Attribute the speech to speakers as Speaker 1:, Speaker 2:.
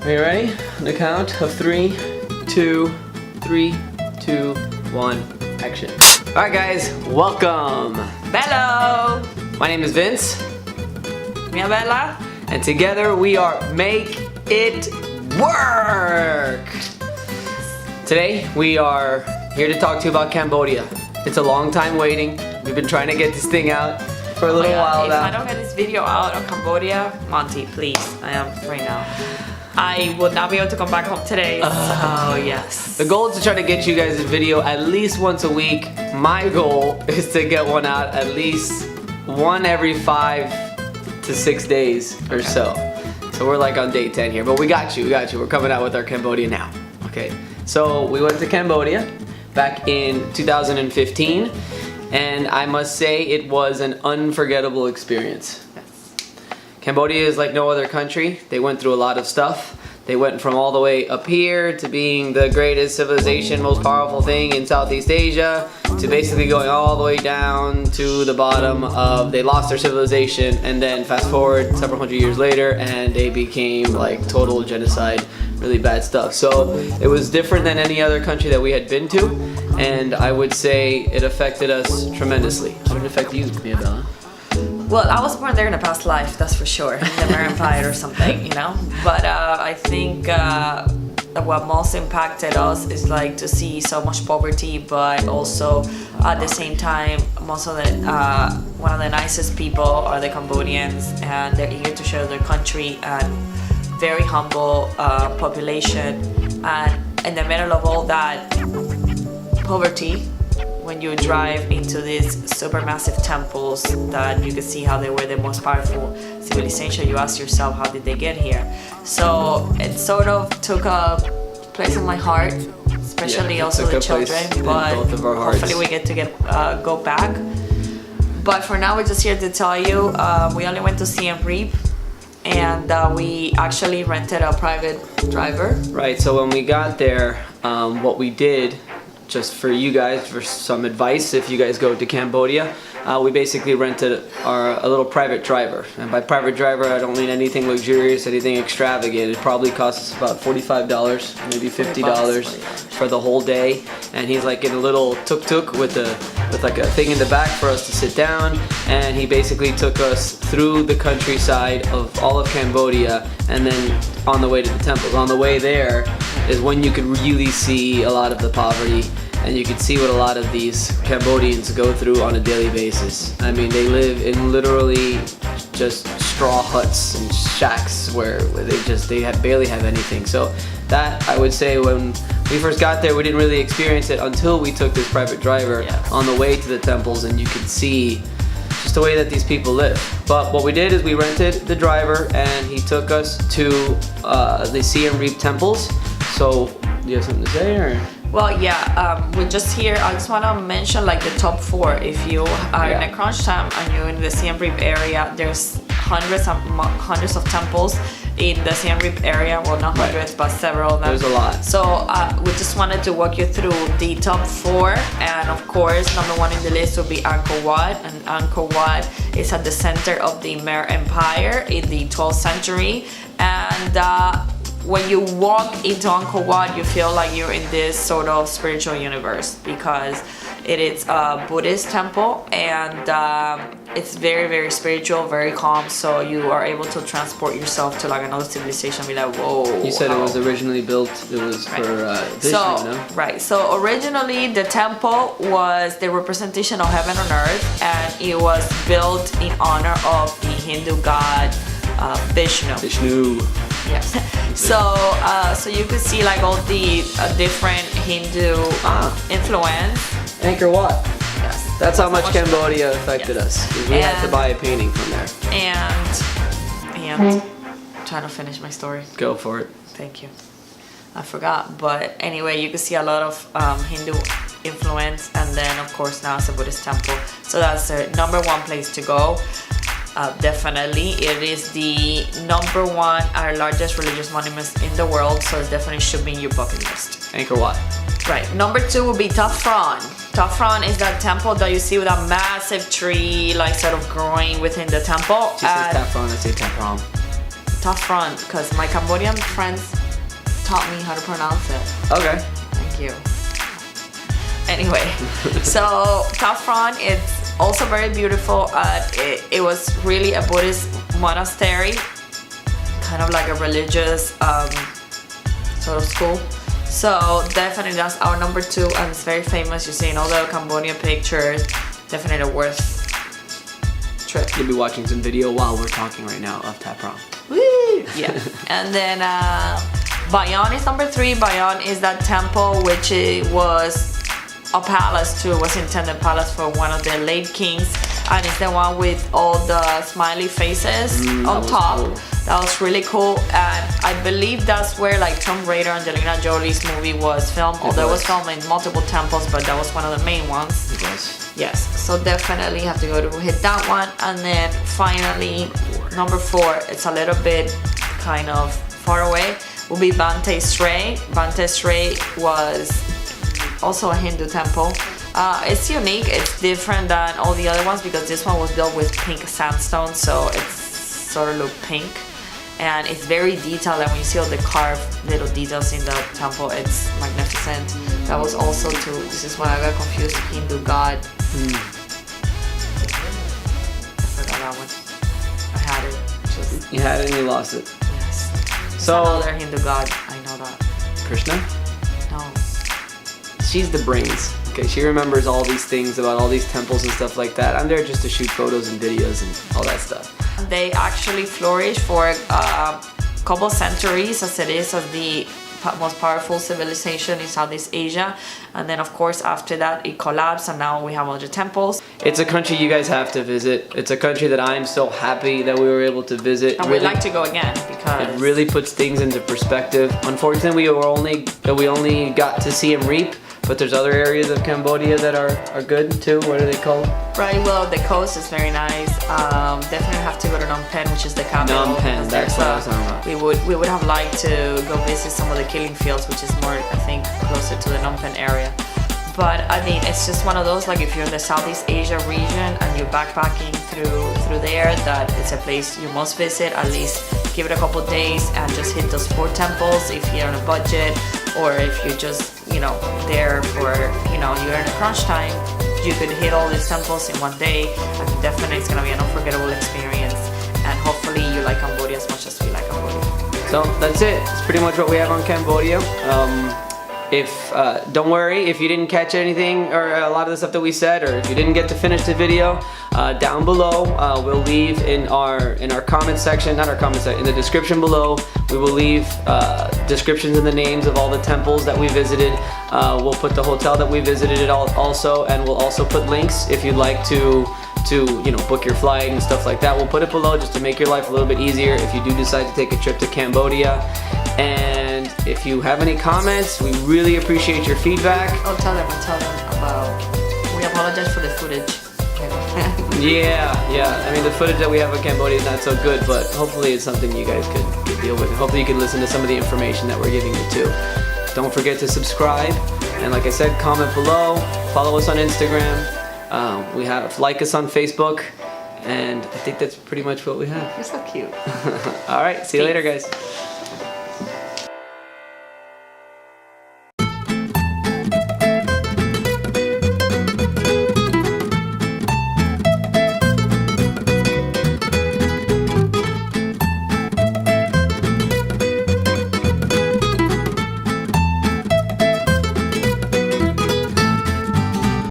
Speaker 1: Are you ready? On the count of 3, 2, 1, action. Alright guys, welcome!
Speaker 2: Hello!
Speaker 1: My name is Vince.
Speaker 2: Mia Bella.
Speaker 1: And together we are Make It Work! Today we are here to talk to you about Cambodia. It's a long time waiting. We've been trying to get this thing out for a little while now.
Speaker 2: If I don't get this video out of Cambodia, Monty, please, I am right now. I will not be able to come back home today, so yes.
Speaker 1: The goal is to try to get you guys a video at least once a week. My goal is to get one out at least one every 5 to 6 days or so. So we're like on day 10 here, but we got you. We're coming out with our Cambodia now. Okay, so we went to Cambodia back in 2015, and I must say it was an unforgettable experience. Cambodia is like no other country. They went through a lot of stuff. They went from all the way up here to being the greatest civilization, most powerful thing in Southeast Asia, to basically going all the way down to the bottom of, they lost their civilization, and then fast forward several hundred years later and they became like total genocide, really bad stuff. So it was different than any other country that we had been to, and I would say it affected us tremendously. How did it affect you, Mia Bella?
Speaker 2: Well, I was born there in a past life, that's for sure, in the Khmer Empire or something, you know. But I think what most impacted us is like to see so much poverty, but also at the same time, most of the one of the nicest people are the Cambodians, and they're eager to share their country, and very humble population. And in the middle of all that poverty, when you drive into these supermassive temples that you can see how they were the most powerful civilization, you ask yourself, how did they get here? So it sort of took a place in my heart, especially also the children, but hopefully we get to go back. But for now, we're just here to tell you, we only went to Siem Reap, and we actually rented a private driver. Right,
Speaker 1: so when we got there, what we did, just for you guys, for some advice, if you guys go to Cambodia, we basically rented a little private driver. And by private driver, I don't mean anything luxurious, anything extravagant. It probably costs us about $45, maybe $50 for the whole day. And he's like in a little tuk-tuk with like a thing in the back for us to sit down. And he basically took us through the countryside of all of Cambodia, and then on the way to the temples. On the way there is when you could really see a lot of the poverty, and you could see what a lot of these Cambodians go through on a daily basis. I mean, they live in literally just straw huts and shacks where they barely have anything. So that, I would say, when we first got there, we didn't really experience it until we took this private driver on the way to the temples, and you could see just the way that these people live. But what we did is we rented the driver, and he took us to the Siem Reap temples. So, do you have something to say, or?
Speaker 2: Well, yeah, we're just here. I just want to mention like the top 4. If you are in a crunch time and you're in the Siem Reap area, there's hundreds of temples in the Siem Reap area. Well, not hundreds, but several of them.
Speaker 1: There's a lot.
Speaker 2: So we just wanted to walk you through the top 4, and of course, number 1 in the list will be Angkor Wat. And Angkor Wat is at the center of the Khmer Empire in the 12th century, and when you walk into Angkor Wat, you feel like you're in this sort of spiritual universe, because it is a Buddhist temple, and it's very, very spiritual, very calm, so you are able to transport yourself to like another civilization and be like, whoa.
Speaker 1: You said it was originally built, it was for Vishnu, no?
Speaker 2: Right, so originally the temple was the representation of heaven on earth, and it was built in honor of the Hindu god Vishnu. Yes. So you could see like all the different Hindu influence.
Speaker 1: Angkor Wat.
Speaker 2: Yes.
Speaker 1: That's how much Cambodia affected us. We had to buy a painting from there.
Speaker 2: And trying to finish my story.
Speaker 1: Go for it.
Speaker 2: Thank you. I forgot, but anyway, you can see a lot of Hindu influence, and then of course now it's a Buddhist temple. So that's the number 1 place to go. Definitely, it is the number 1 our largest religious monuments in the world, so it definitely should be in your bucket list.
Speaker 1: Angkor Wat.
Speaker 2: Right. Number 2 would be Ta Phron. Ta Phron is that temple that you see with a massive tree, like sort of growing within the temple.
Speaker 1: She says Ta Phron, I say Ta Prohm.
Speaker 2: tough front, because my Cambodian friends taught me how to pronounce it.
Speaker 1: Okay.
Speaker 2: Thank you. Anyway, so Tough Front, it's also very beautiful. It was really a Buddhist monastery, kind of like a religious sort of school. So definitely that's our number 2, and it's very famous. You see in all the Cambodian pictures. Definitely a worth trip.
Speaker 1: You'll be watching some video while we're talking right now of Prohm.
Speaker 2: Woo! Yeah. And then Bayon is number 3. Bayon is that temple which it was a palace too. It was intended palace for one of the late kings, and it's the one with all the smiley faces on top.
Speaker 1: Cool.
Speaker 2: That was really cool, and I believe that's where like Tomb Raider, Angelina Jolie's movie was filmed. Although it was filmed in multiple temples, but that was one of the main ones.
Speaker 1: It was.
Speaker 2: Yes, so definitely have to go to hit that one. And then finally, number 4, it's a little bit kind of far away, will be Banteay Srei. Banteay Srei was also a Hindu temple. It's unique, it's different than all the other ones because this one was built with pink sandstone, so it's sort of look pink. And it's very detailed, and when you see all the carved little details in the temple, it's magnificent. That was also too, this is why I got confused, Hindu god. I forgot that one. I had it. Just,
Speaker 1: You had it and you lost it.
Speaker 2: yes. It's
Speaker 1: So-
Speaker 2: another Hindu god, I know that.
Speaker 1: Krishna?
Speaker 2: No.
Speaker 1: She's the brains. Okay, she remembers all these things about all these temples and stuff like that. I'm there just to shoot photos and videos and all that stuff.
Speaker 2: They actually flourished for a couple centuries as it is of the most powerful civilization in Southeast Asia. And then of course after that it collapsed, and now we have other temples.
Speaker 1: It's a country you guys have to visit. It's a country that I'm so happy that we were able to visit.
Speaker 2: And we'd like to go again because
Speaker 1: It really puts things into perspective. Unfortunately, we only got to Siem Reap, but there's other areas of Cambodia that are good too. What are they called?
Speaker 2: right, well, the coast is very nice. Definitely have to go to Phnom Penh, which is the capital.
Speaker 1: Phnom Penh,
Speaker 2: because
Speaker 1: that's
Speaker 2: there's
Speaker 1: what I was talking about.
Speaker 2: We would have liked to go visit some of the killing fields, which is more, I think, closer to the Phnom Penh area. But I mean, it's just one of those, like if you're in the Southeast Asia region and you're backpacking through there, that it's a place you must visit. At least give it a couple days and just hit those 4 temples if you're on a budget, or if you're just, there for, you're in a crunch time, you could hit all these temples in one day. I think definitely it's gonna be an unforgettable experience, and hopefully you like Cambodia as much as we like Cambodia.
Speaker 1: So that's it. It's pretty much what we have on Cambodia. Don't worry if you didn't catch anything or a lot of the stuff that we said, or if you didn't get to finish the video. Down below, we'll leave in our comment section, not our comment section, in the description below. We will leave descriptions and the names of all the temples that we visited. We'll put the hotel that we visited also, and we'll also put links if you'd like to book your flight and stuff like that. We'll put it below just to make your life a little bit easier if you do decide to take a trip to Cambodia. And if you have any comments, we really appreciate your feedback.
Speaker 2: I'll tell them about, we apologize for the footage.
Speaker 1: Yeah. I mean, the footage that we have of Cambodia is not so good, but hopefully it's something you guys could deal with. Hopefully you can listen to some of the information that we're giving you too. Don't forget to subscribe, and like I said, comment below, follow us on Instagram. Like us on Facebook, and I think that's pretty much what we have.
Speaker 2: You're so cute.
Speaker 1: All right, see you
Speaker 2: Peace.
Speaker 1: later, guys.